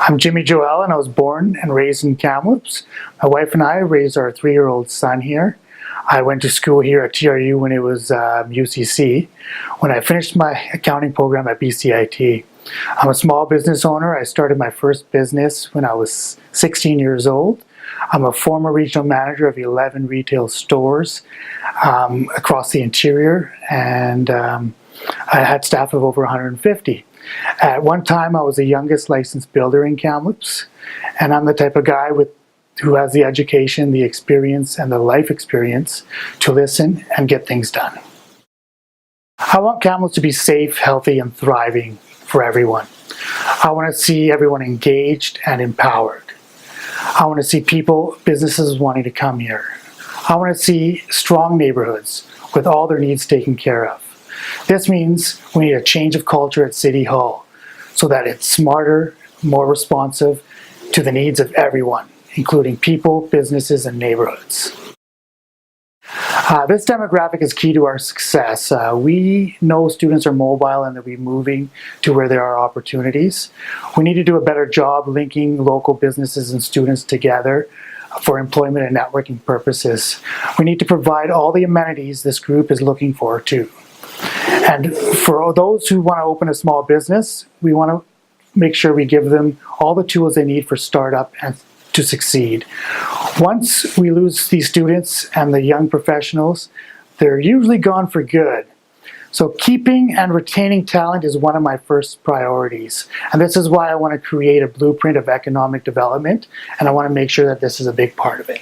I'm Jimmy Johal, and I was born and raised in Kamloops. My wife and I raised our 3-year-old son here. I went to school here at TRU when it was UCC. When I finished my accounting program at BCIT, I'm a small business owner. I started my first business when I was 16 years old. I'm a former regional manager of 11 retail stores across the interior, and I had staff of over 150. At one time, I was the youngest licensed builder in Kamloops, and I'm the type of guy who has the education, the experience, and the life experience to listen and get things done. I want Kamloops to be safe, healthy, and thriving for everyone. I want to see everyone engaged and empowered. I want to see people, businesses wanting to come here. I want to see strong neighborhoods with all their needs taken care of. This means we need a change of culture at City Hall so that it's smarter, more responsive to the needs of everyone, including people, businesses, and neighborhoods. This demographic is key to our success. We know students are mobile and they'll be moving to where there are opportunities. We need to do a better job linking local businesses and students together for employment and networking purposes. We need to provide all the amenities this group is looking for too. And for those who want to open a small business, we want to make sure we give them all the tools they need for startup and to succeed. Once we lose these students and the young professionals, they're usually gone for good. So keeping and retaining talent is one of my first priorities. And this is why I want to create a blueprint of economic development, and I want to make sure that this is a big part of it.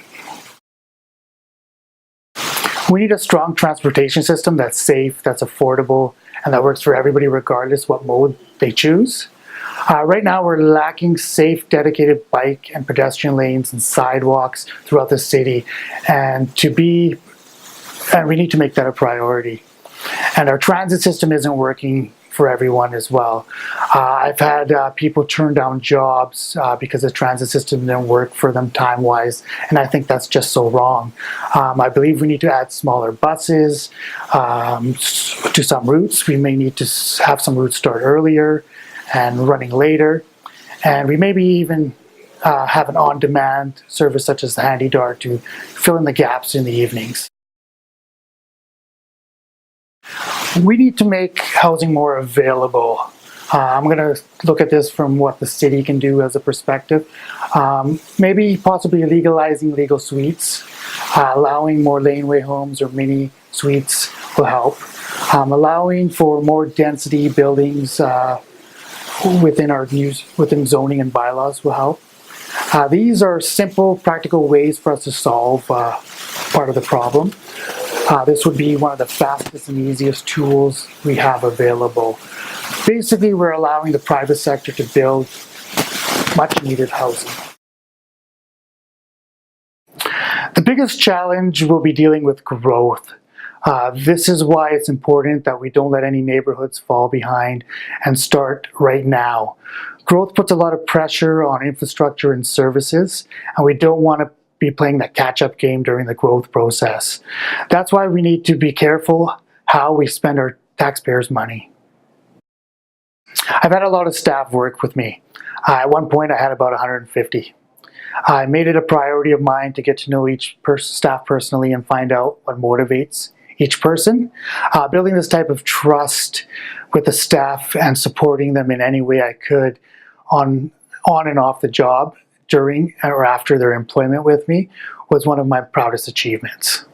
We need a strong transportation system that's safe, that's affordable, and that works for everybody regardless what mode they choose. Right now we're lacking safe, dedicated bike and pedestrian lanes and sidewalks throughout the city, and we need to make that a priority. And our transit system isn't working for everyone as well. I've had people turn down jobs because the transit system didn't work for them time-wise, and I think that's just so wrong. I believe we need to add smaller buses to some routes. We may need to have some routes start earlier and running later, and we maybe even have an on-demand service such as the Handy Dart to fill in the gaps in the evenings. We need to make housing more available. I'm going to look at this from what the city can do as a perspective. Maybe possibly legalizing legal suites, allowing more laneway homes or mini suites will help. Allowing for more density buildings within zoning and bylaws will help. These are simple, practical ways for us to solve part of the problem. This would be one of the fastest and easiest tools we have available. Basically, we're allowing the private sector to build much needed housing. The biggest challenge will be dealing with growth. This is why it's important that we don't let any neighborhoods fall behind and start right now. Growth puts a lot of pressure on infrastructure and services, and we don't want to be playing that catch-up game during the growth process. That's why we need to be careful how we spend our taxpayers' money. I've had a lot of staff work with me. At one point I had about 150. I made it a priority of mine to get to know each staff personally and find out what motivates each person. Building this type of trust with the staff and supporting them in any way I could on and off the job during or after their employment with me was one of my proudest achievements.